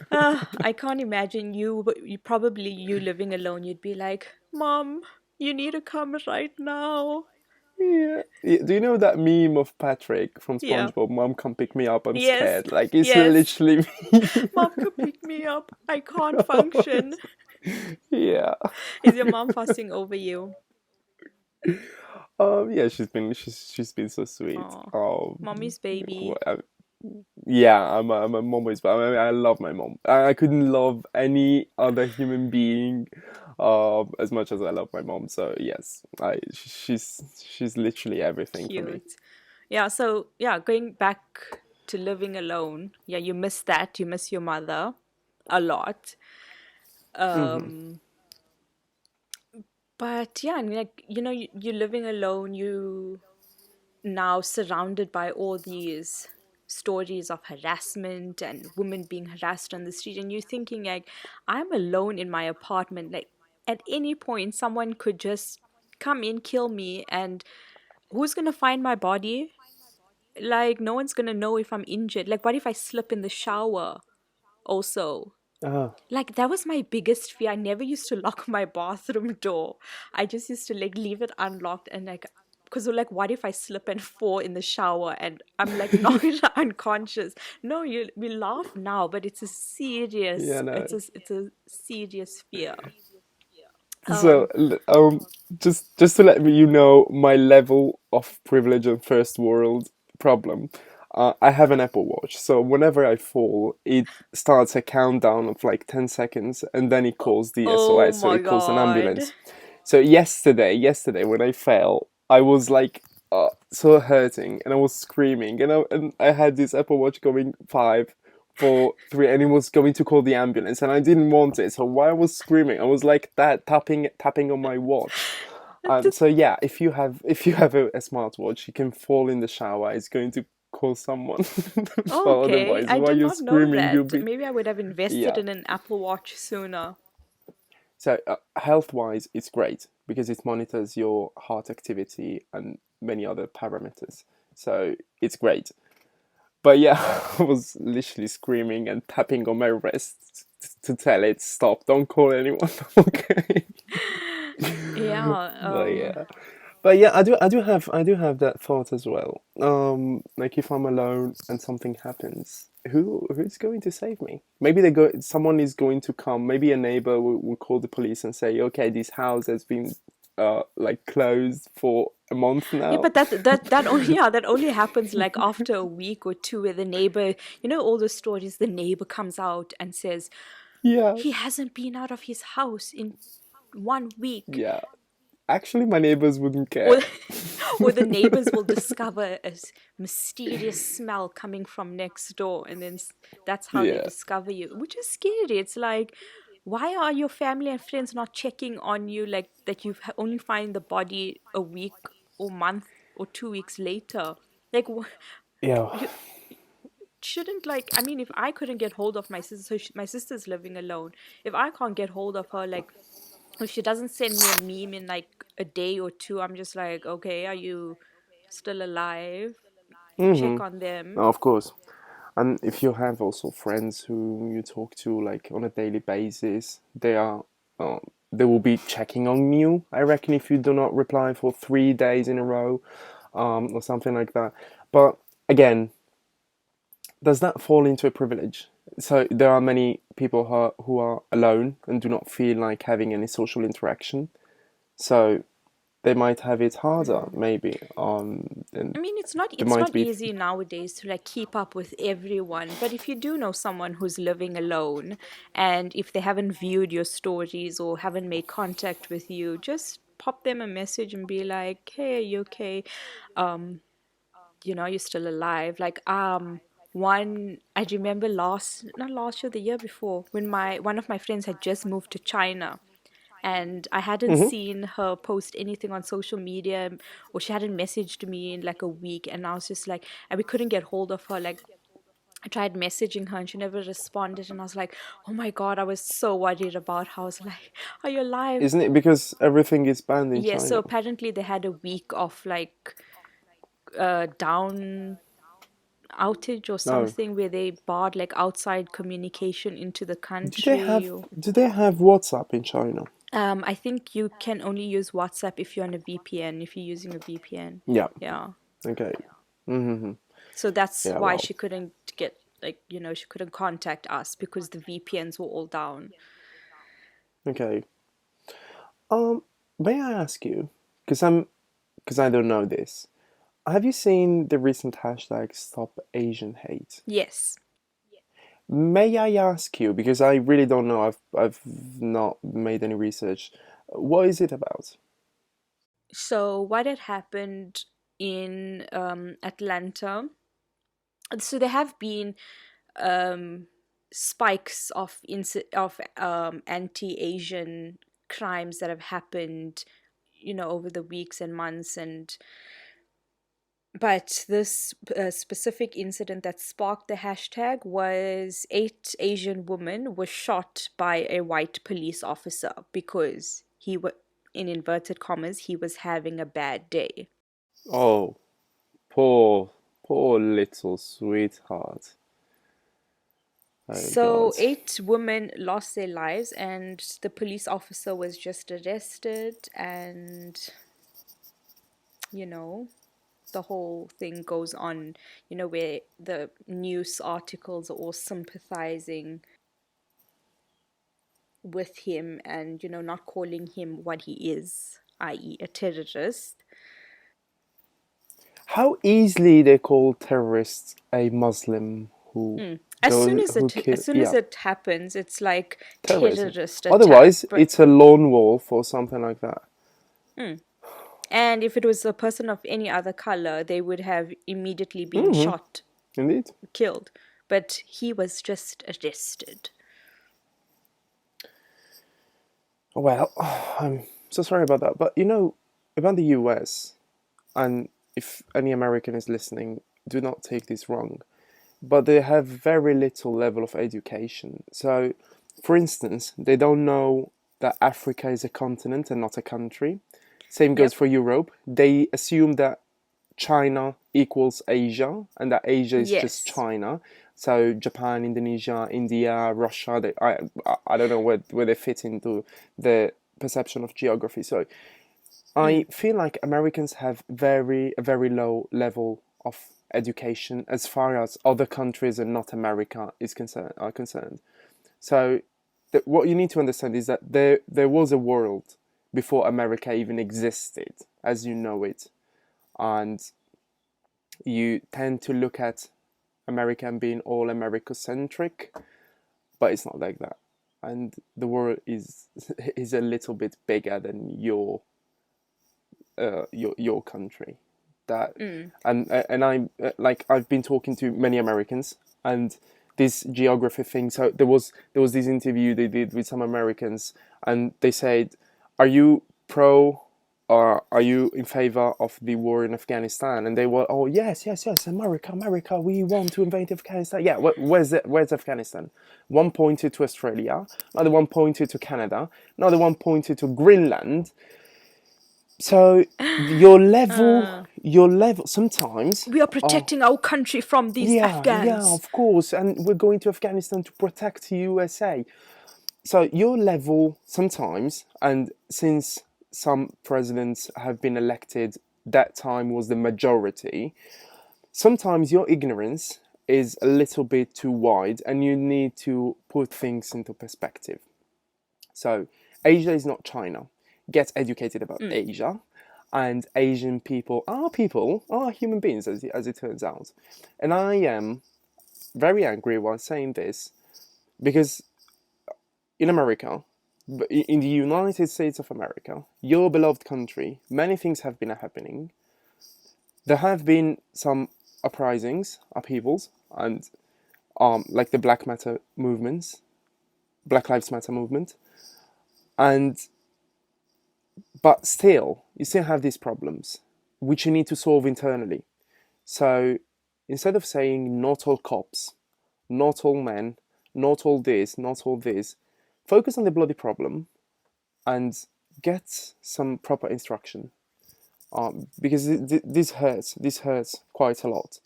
I can't imagine you probably you living alone. You'd be like, "Mom, you need to come right now." Yeah. Do you know that meme of Patrick from Yeah. SpongeBob? Mom, come pick me up. I'm Yes. scared. Like it's Yes. literally me. Mom, come pick me up. I can't function. Yeah. Is your mom fussing over you? Yeah, she's been so sweet. Oh, mommy's baby. Yeah, I'm a mama's, but I love my mom. I couldn't love any other human being, as much as I love my mom. So yes, she's literally everything for me. Cute. Yeah, so yeah, going back to living alone. Yeah, you miss that. You miss your mother a lot. Um, but yeah, and like you're living alone, you now surrounded by all these stories of harassment and women being harassed on the street, and you're thinking like, I'm alone in my apartment. Like at any point someone could just come in, kill me, and who's gonna find my body? Like no one's gonna know if I'm injured. Like what if I slip in the shower also? Oh, Like that was my biggest fear. I never used to lock my bathroom door. I just used to like leave it unlocked, and like because like what if I slip and fall in the shower and I'm like knocked unconscious? No, you we laugh now, but it's a yeah, serious no. it's a serious fear. So, Um just to let you know my level of privilege and first world problem. I have an Apple Watch, so whenever I fall, it starts a countdown of like 10 seconds, and then it calls the oh SOS, so my it calls an god. ambulance. So yesterday when I fell, I was like so hurting, and I was screaming, and I had this Apple Watch going 5, 4, 3, and it was going to call the ambulance, and I didn't want it. So while I was screaming, I was like that tapping on my watch. So yeah, if you have a smartwatch, you can fall in the shower. It's going to call someone. But Okay, otherwise, I while did you're not know screaming, you'll that. be Maybe I would have invested yeah. in an Apple Watch sooner. So health-wise, it's great because it monitors your heart activity and many other parameters. So it's great. But yeah, I was literally screaming and tapping on my wrist to tell it stop. Don't call anyone. Okay. Yeah, But yeah. But yeah, I do have that thought as well. Like if I'm alone and something happens, who's going to save me? Maybe someone is going to come. Maybe a neighbor will call the police and say, okay, this house has been like closed for a month yeah, now. but that only yeah, that only happens like after a week or two, where the neighbor, all the stories, the neighbor comes out and says Yeah, he hasn't been out of his house in 1 week. yeah. Actually, my neighbors wouldn't care. Or or the neighbors will discover a mysterious smell coming from next door, and then that's how they Yeah. discover you, which is scary. It's like, why are your family and friends not checking on you, like that you've only find the body a week or month or 2 weeks later? Like Yeah. you shouldn't, like, I mean, if I couldn't get hold of my sister, so my sister's living alone, if I can't get hold of her, like if she doesn't send me a meme in like a day or two, I'm just like, okay, are you still alive? Check on them. Of course. And if you have also friends who you talk to like on a daily basis, they are they will be checking on you. I reckon if you do not reply for 3 days in a row, or something like that. But again, does that fall into a privilege? So there are many people who are alone and do not feel like having any social interaction. So they might have it harder, Mm. maybe. I And mean, it's not there it's might not be. easy nowadays to like keep up with everyone, but if you do know someone who's living alone and if they haven't viewed your stories or haven't made contact with you, just pop them a message and be like, "Hey, are you okay? Um, you're still alive." Like one I remember not last year, the year before, when my one of my friends had just moved to China and I hadn't Mhm. seen her post anything on social media or she hadn't messaged me in like a week, and I was just like, and we couldn't get hold of her. Like I tried messaging her and she never responded, and I was like, oh my God, I was so worried about her. I was like, are you alive? Isn't it because everything is banned in Yeah, so China? apparently they had a week of like down outage or No. something where they barred like outside communication into the Do they country. have do they have WhatsApp in China? I think you can only use WhatsApp if you're on a VPN, if you're using a VPN. Yeah. Yeah. Okay. Mm-hmm. So that's Yeah. why Well. she couldn't get like, she couldn't contact us because the VPNs were all down. Okay. Um. May I ask you? Because I don't know this. Have you seen the recent hashtag Stop Asian Hate? Yes. May I ask you, because I really don't know, I've not made any research. What is it about? So what had happened in Atlanta? So there have been um, spikes of anti-Asian crimes that have happened, over the weeks and months, and but this specific incident that sparked the hashtag was 8 Asian women were shot by a white police officer because in inverted commas, he was having a bad day. Oh, poor, poor little sweetheart. Oh So God. 8 women lost their lives, and the police officer was just arrested, and you know, the whole thing goes on, where the news articles are all sympathizing with him and, not calling him what he is, i.e., a terrorist. How easily they call terrorists a Muslim who Mm. who As kill, soon as yeah, it happens, it's like terrorism. terrorist attack. Otherwise, But it's a lone wolf or something like that. mm. And if it was a person of any other color, they would have immediately been Mm-hmm. shot, Indeed. killed. But he was just arrested. Well, I'm so sorry about that. But about the US, and if any American is listening, do not take this wrong, but they have very little level of education. So, for instance, they don't know that Africa is a continent and not a country. Same goes Yep. for Europe. They assume that China equals Asia and that Asia is just Yes. China. So Japan, Indonesia, India, Russia, I don't know where they fit into the perception of geography. So I Mm. feel like Americans have a very low level of education as far as other countries and not America are concerned. So what you need to understand is that there was a world before America even existed, as you know it, and you tend to look at America and being all America centric, but it's not like that. And the world is is a little bit bigger than your country. That Mm. and I'm like I've been talking to many Americans and this geography thing. So there was this interview they did with some Americans and they said, "Are you pro or are you in favor of the war in Afghanistan?" And they were, "Oh yes, yes, yes, America, America, we want to invade Afghanistan." Yeah, where's Afghanistan? One pointed to Australia, another one pointed to Canada, another one pointed to Greenland. So Uh, your level sometimes. we are uh, protecting our country from these yeah, yeah, Afghans. of course, and we're going to Afghanistan to protect USA. So your level sometimes, and since some presidents have been elected, that time was the majority. Sometimes your ignorance is a little bit too wide, and you need to put things into perspective. So Asia is not China. Get educated about Mm. Asia, and Asian people, are human beings, as it turns out. And I am very angry while saying this because in America, in the United States of America, your beloved country, many things have been happening. There have been some uprisings, upheavals, and like the Black Lives Matter movement, and but still, you still have these problems, which you need to solve internally. So instead of saying not all cops, not all men, not all this, focus on the bloody problem and get some proper instruction. Because this hurts. This hurts quite a lot,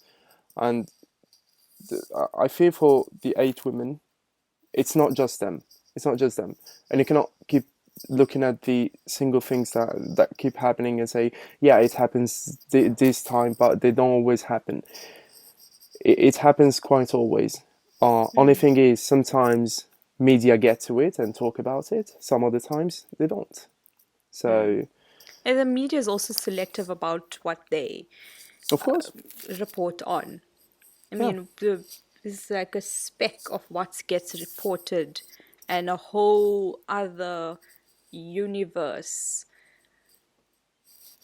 and I fear for the 8 women. It's not just them. It's not just them, and you cannot keep looking at the single things that keep happening and say, yeah, it happens this time, but they don't always happen. It happens quite always. Only Mm. thing is, sometimes media get to it and talk about it. Some other times they don't. Mm. So, And the media is also selective about what they of course, report on. I yeah. mean, it's like a speck of what gets reported, and a whole other universe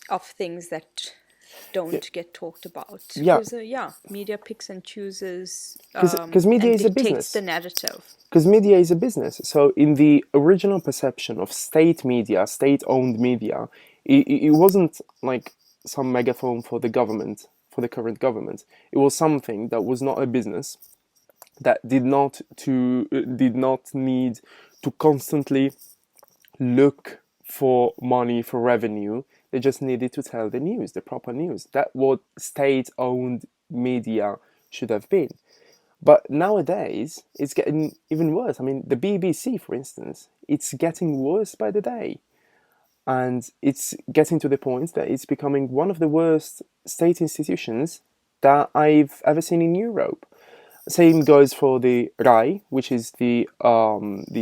of things that Yeah, don't get talked about. yeah, Because, yeah, media picks and chooses because media and is a dictates the business. narrative. Because media is a business. So, in the original perception of state media, state owned media, it wasn't like some megaphone for the government, for the current government. It was something that was not a business, that did not need to constantly look for money, for revenue. They just needed to tell the news, the proper news. That what state owned media should have been. But nowadays, it's getting even worse. I mean, the BBC, for instance, it's getting worse by the day. And it's getting to the point that it's becoming one of the worst state institutions that I've ever seen in Europe. Same goes for the RAI, which is the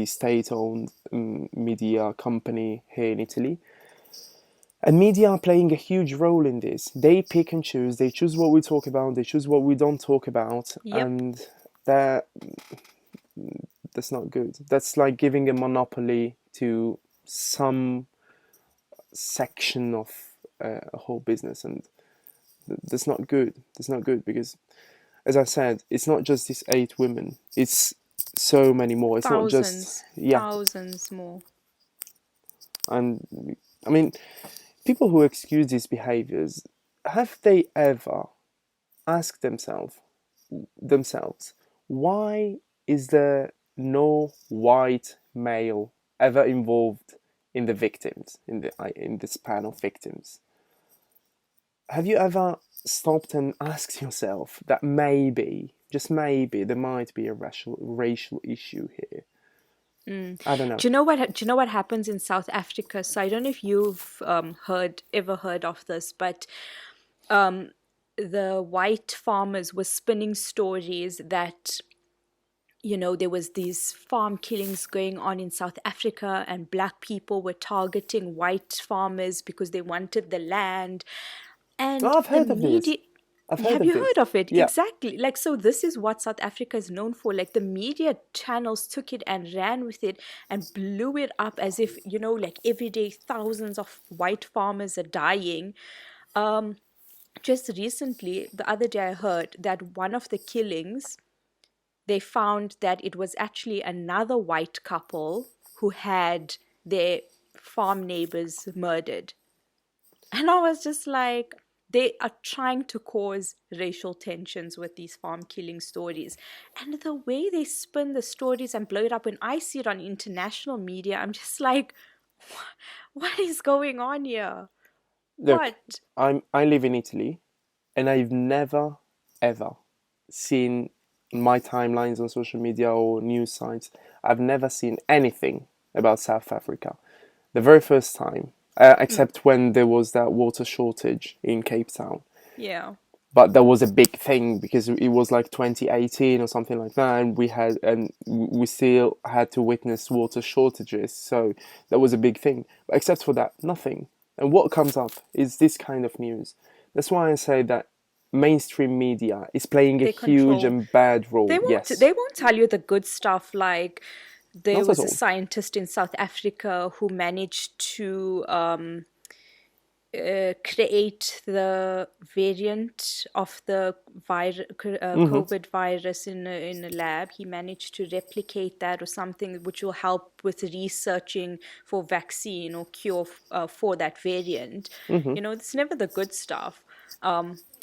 state-owned media company here in Italy. And media are playing a huge role in this. They pick and choose. They choose what we talk about. They choose what we don't talk about, Yep. and that that's not good. That's like giving a monopoly to some section of a whole business, and that's not good. That's not good because, as I said, it's not just these 8 women. It's so many more. It's not just, Thousands, yeah. thousands more. And I mean, people who excuse these behaviors, have they ever asked themselves, why is there no white male ever involved in the victims, in the span of victims? Have you ever stopped and asked yourself that maybe, just maybe, there might be a racial issue here? Mm. I don't know. Do you know what happens in South Africa? So I don't know if you've ever heard of this, but um, the white farmers were spinning stories that there was these farm killings going on in South Africa, and black people were targeting white farmers because they wanted the land. And Oh, I've the heard of this. media, I've heard have of you this. heard of it? Yeah. Exactly. Like, so this is what South Africa is known for. Like, the media channels took it and ran with it and blew it up as if, like every day thousands of white farmers are dying. Um, just recently, the other day, I heard that one of the killings, they found that it was actually another white couple who had their farm neighbors murdered. And I was just like, they are trying to cause racial tensions with these farm killing stories. And the way they spin the stories and blow it up, when I see it on international media, I'm just like, what is going on here? Look, What? I live in Italy, and I've never ever seen my timelines on social media or news sites, I've never seen anything about South Africa. The very first time, Mm. except when there was that water shortage in Cape Town. Yeah. But that was a big thing because it was like 2018 or something like that, and we still had to witness water shortages. So that was a big thing. But except for that, nothing. And what comes up is this kind of news. That's why I say that mainstream media is playing a They huge control. and bad role. Yes, They won't tell you the good stuff, like there not at was a all. scientist in South Africa who managed to create the variant of the Hmm. COVID virus in a lab. He managed to replicate that or something, which will help with researching for vaccine or cure for that variant. Hmm. You know, it's never the good stuff.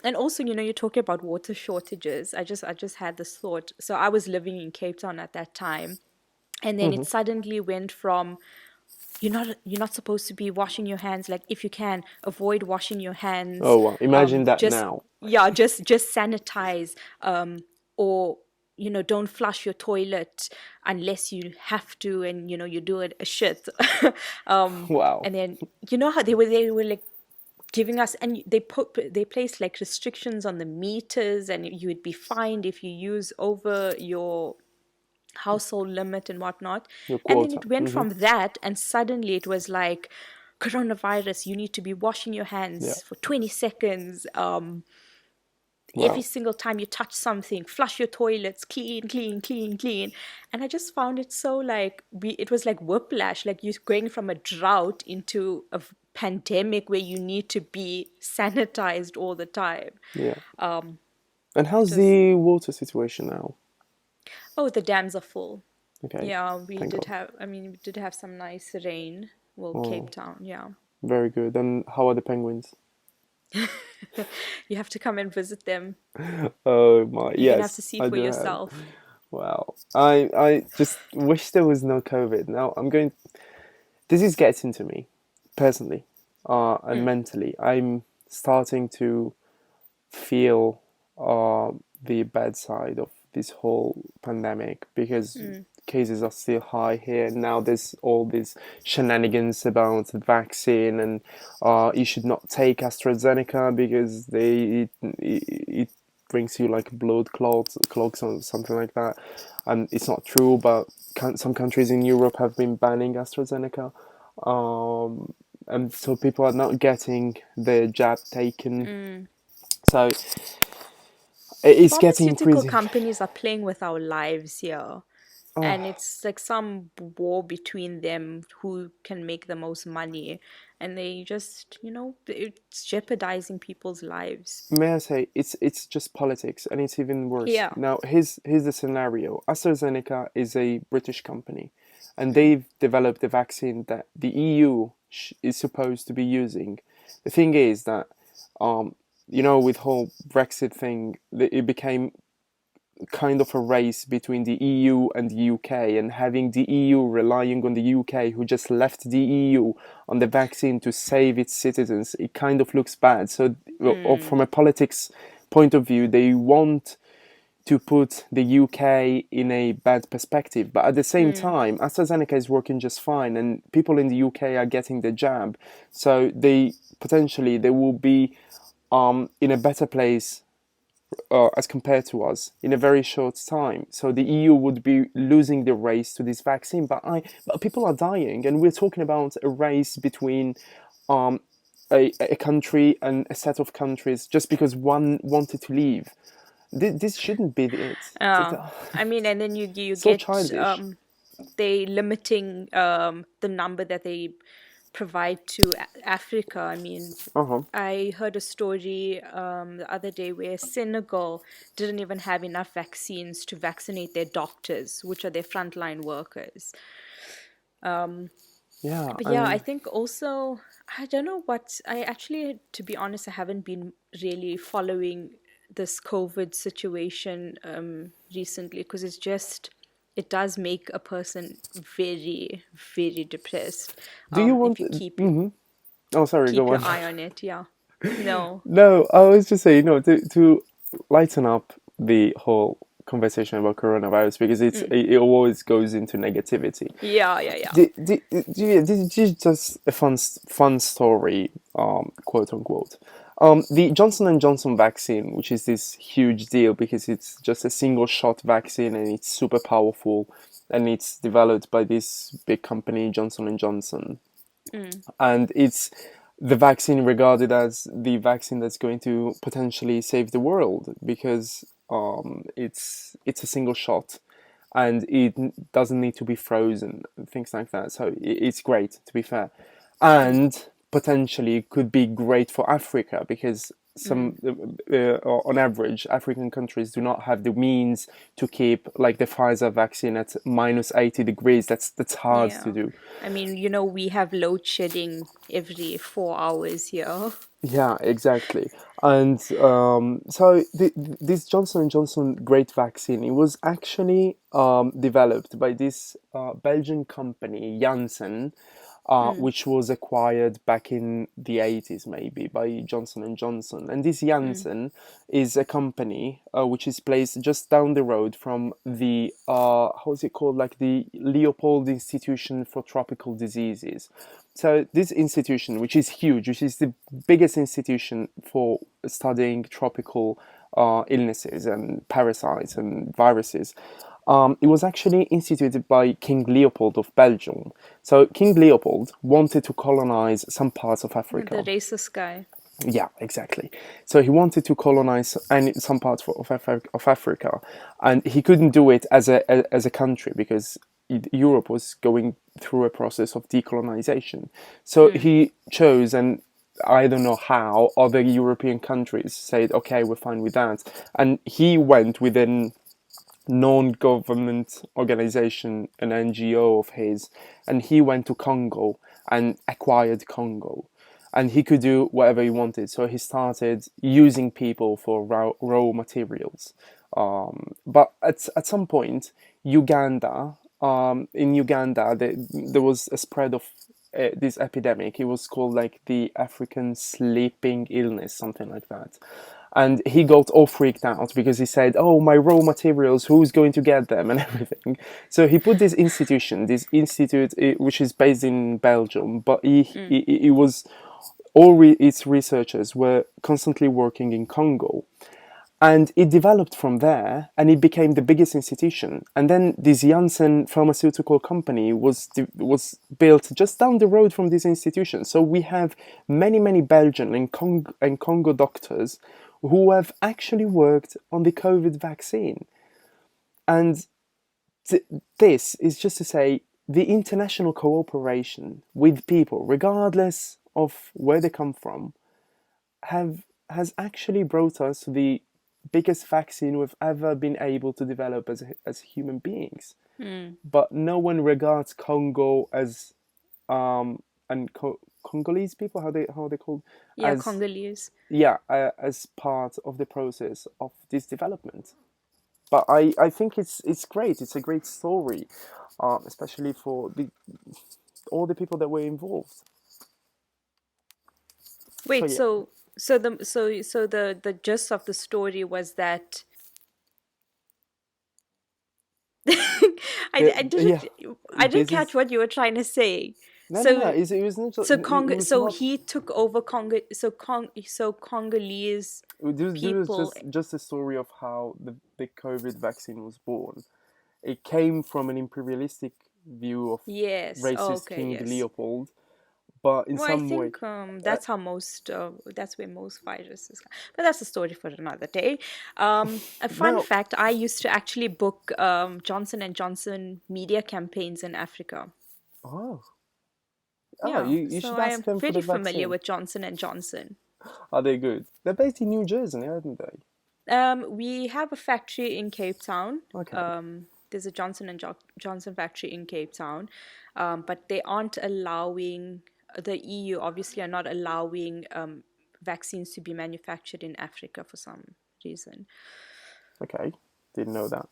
And also, you know, you're talking about water shortages. I just had this thought. So I was living in Cape Town at that time, and then Hmm. it suddenly went from you're not supposed to be washing your hands, like if you can avoid washing your hands, Oh, wow. Imagine that just now. yeah, just sanitize, or you know, don't flush your toilet unless you have to, and you know, you do it a shit. Wow. And then you know how they were like giving us, and they placed like restrictions on the meters, and you would be fined if you use over your household limit and whatnot. Your And then quota. it went Hmm. from that, and suddenly it was like coronavirus, you need to be washing your Yeah. hands for 20 seconds. Every Wow. single time you touch something, flush your toilets, clean, clean, clean, clean. And I just found it so like it was like whiplash, like you're going from a drought into a pandemic where you need to be sanitized all the time. Yeah. Um, And it how's was, the water situation now? oh, the dams are full. Okay. Yeah, we Thank did God. have, I mean, we did have some nice rain. Well, Cape Oh, Town, yeah. very good. And how are the penguins? You have to come and visit them. Oh my, You're gonna have to yes, see I for do have. yourself. Wow. I just wish there was no COVID. Now I'm going. This is getting to me, personally, and Mm, mentally. I'm starting to feel the bad side of this whole pandemic because mm, cases are still high here. Now there's all these shenanigans about the vaccine, and you should not take AstraZeneca because it brings you like blood clots or something like that. And it's not true, but some countries in Europe have been banning AstraZeneca. Um, and so people are not getting the jab taken. mm. So it's getting Pharmaceutical increasing. companies are playing with our lives here. And Oh, it's like some war between them who can make the most money. And they just, you know, it's jeopardizing people's lives. may I say it's just politics, and it's even worse. Yeah. Now, here's the scenario. AstraZeneca is a British company, and Mm, they've developed a vaccine that the EU is supposed to be using. The thing is that, um, with whole Brexit thing, it became kind of a race between the EU and the UK, and having the EU relying on the UK, who just left the EU on the vaccine to save its citizens, it kind of looks bad. So, mm, from a politics point of view, they want to put the UK in a bad perspective. But at the same mm, time, AstraZeneca is working just fine, and people in the UK are getting the jab. So they will be in a better place as compared to us in a very short time. So the EU would be losing the race to this vaccine, but people are dying, and we're talking about a race between um, a country and a set of countries just because one wanted to leave. This shouldn't be it. uh, I mean, and then you So get childish. they limiting the number that they provide to Africa. I mean, Uh huh. I heard a story the other day where Senegal didn't even have enough vaccines to vaccinate their doctors, which are their frontline workers. Yeah, But yeah, I and think also, I don't know what, I actually, to be honest, I haven't been really following this COVID situation recently, because it does make a person very, very depressed do you if want? you Mm-hmm. Oh, sorry. keep Go your on. eye on it. Yeah. No. No, I was just saying, to lighten up the whole conversation about coronavirus because Mm. it always goes into negativity. Yeah, yeah, yeah. This is just a fun story, quote unquote. The Johnson and Johnson vaccine, which is this huge deal because it's just a single shot vaccine and it's super powerful, and it's developed by this big company, Johnson and Johnson, Mm. and it's the vaccine regarded as the vaccine that's going to potentially save the world because it's a single shot and it doesn't need to be frozen and things like that. So it's great, to be fair, Mm. and potentially could be great for Africa because Mm. on average, African countries do not have the means to keep like the Pfizer vaccine at minus 80 degrees. That's hard to Yeah. do. I mean, we have load shedding every 4 hours here. Yeah, exactly. And so this Johnson and Johnson great vaccine, it was actually developed by this Belgian company, Janssen, Mm. which was acquired back in the 80s maybe by Johnson and Johnson. And this Mm. Janssen is a company which is placed just down the road from the how is it called, like the Leopold Institution for Tropical Diseases. So this institution, which is huge, which is the biggest institution for studying tropical illnesses and parasites and viruses, it was actually instituted by King Leopold of Belgium. So King Leopold wanted to colonize some parts of The Africa. racist guy. Yeah, exactly. So he wanted to colonize some parts of Africa, and he couldn't do it as a country because Europe was going through a process of decolonization. So Mm. he chose, and I don't know how other European countries said, "Okay, we're fine with that," and he went within non-government organization, an NGO of his, and he went to Congo and acquired Congo. And he could do whatever he wanted. So he started using people for raw materials. But at some point, in Uganda, there was a spread of this epidemic. It was called like the African sleeping illness, something like that. And he got all freaked out because he said, "Oh, my raw materials, who's going to get them?" and everything. So he put this institute, which is based in Belgium, but Mm. he was its researchers were constantly working in Congo, and it developed from there, and it became the biggest institution. And then this Janssen pharmaceutical company was built just down the road from this institution. So we have many Belgian and Congo doctors who have actually worked on the COVID vaccine. And th- this is just to say the international cooperation with people, regardless of where they come from, have has actually brought us the biggest vaccine we've ever been able to develop as human beings. Mm. But no one regards Congo as and Congolese people, how they called, Yeah, as Congolese. yeah, as part of the process of this development. But I think it's great. It's a great story, especially for the all the people that were involved. So Wait, yeah, so the gist of the story was that I yeah, didn't I didn't this catch is what you were trying to say. no. So It was not. so It Cong was so not. he took over so Congolese This was people. just a story of how the COVID vaccine was born. It came from an imperialistic view of Yes. Oh, racist okay, King yes. Leopold, but in Well, I some way, think uh, that's where most viruses come. But that's a story for another day. A fun now, fact: I used to actually book Johnson and Johnson media campaigns in Africa. oh, Yeah, you so should I ask am them for pretty the familiar vaccine. with Johnson and Johnson. Are they good? They're based in New Jersey, aren't they? We have a factory in Cape Town. Okay, There's a Johnson factory in Cape Town, but they aren't allowing the EU obviously are not allowing vaccines to be manufactured in Africa for some reason. okay, didn't know that.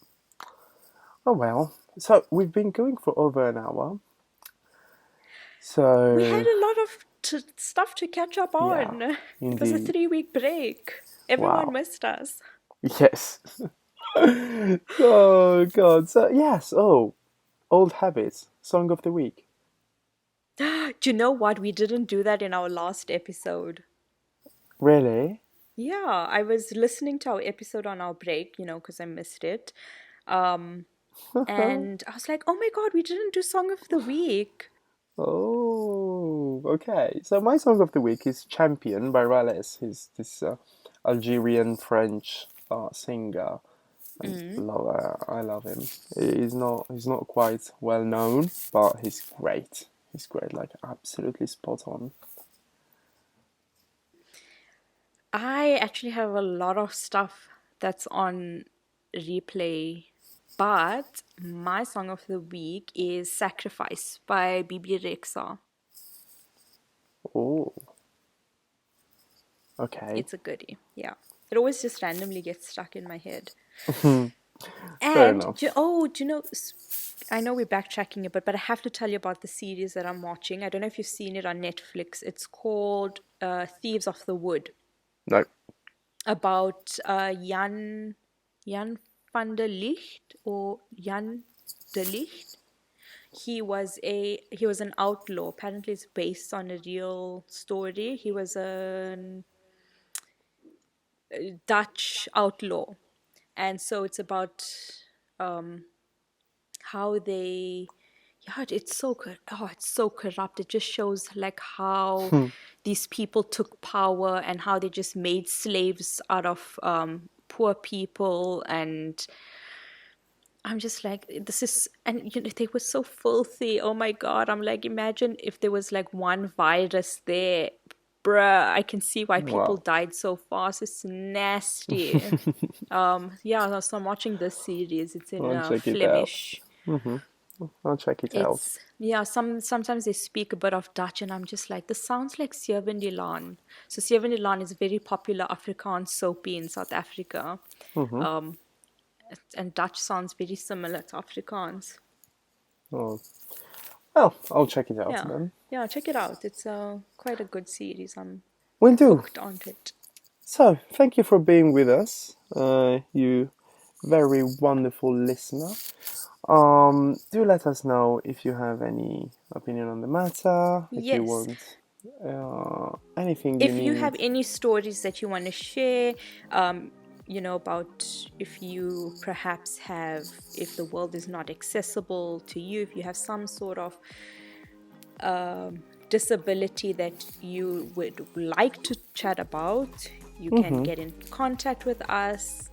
Oh well, so we've been going for over an hour. We had So a lot of stuff to catch up yeah, on. It was a indeed. 3 week break. Everyone Wow. missed us. Yes. Oh God. So yes. Oh, old habits. Song of the week. Do you know what? We didn't do that in our last episode. Really? Yeah, I was listening to our episode on our break, because I missed it. Um, and I was like, oh my God, we didn't do Song of the Week. Oh, okay. So my song of the week is "Champion" by Rales. He's this Algerian French singer, and Mm. I love him. He's not quite well known, but he's great. He's great, like absolutely spot on. I actually have a lot of stuff that's on replay, but my Song of the Week is Sacrifice by Bibi Rexha. Oh, okay. It's a goodie, yeah. It always just randomly gets stuck in my head. Fair And enough. do you know? I know we're backtracking a bit, but I have to tell you about the series that I'm watching. I don't know if you've seen it on Netflix. It's called Thieves of the Wood, No. about Jan van der Licht or Jan de Licht. He was an outlaw. Apparently, it's based on a real story. He was a Dutch outlaw, and so it's about um, how they, yeah, it's so good. Oh, it's so corrupt. It just shows like how these people took power and how they just made slaves out of poor people. And I'm just like, this is, and they were so filthy. Oh my God. I'm like, imagine if there was like one virus there. Bruh, I can see why people Wow. died so fast. It's nasty. Yeah, so I'm watching this series. It's in I'll check it out. Flemish. I'll check it out. It's yeah, sometimes they speak a bit of Dutch and I'm just like, this sounds like Siebendelaan. So Siebendelaan is a very popular Afrikaans soapie in South Africa. Um, and Dutch sounds very similar to Afrikaans. Oh, well, I'll check it out Yeah. then. Yeah, check it out. It's quite a good series. I'm Will do. hooked onto it. So, thank you for being with us, you very wonderful listener. Do let us know if you have any opinion on the matter, if you Yes. want anything you If you need. have any stories that you want to share, about if you perhaps have, if the world is not accessible to you, if you have some sort of disability that you would like to chat about, you can get in contact with us.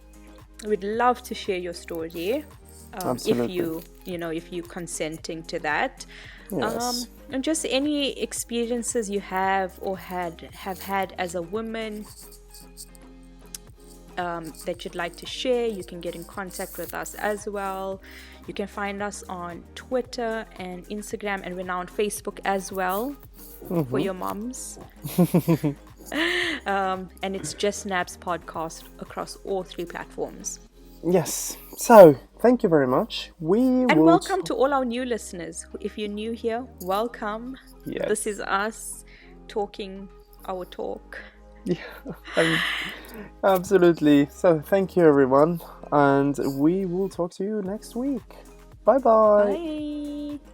We'd love to share your story. Absolutely. If you consenting to that. Yes. And just any experiences you have or have had as a woman that you'd like to share, you can get in contact with us as well. You can find us on Twitter and Instagram, and we're now on Facebook as well for your moms. And it's JustNabz podcast across all 3 platforms. Yes. So, thank you very much. And welcome to all our new listeners. If you're new here, welcome. Yes. This is us talking our talk. Yeah, absolutely. So, thank you, everyone. And we will talk to you next week. Bye-bye. Bye.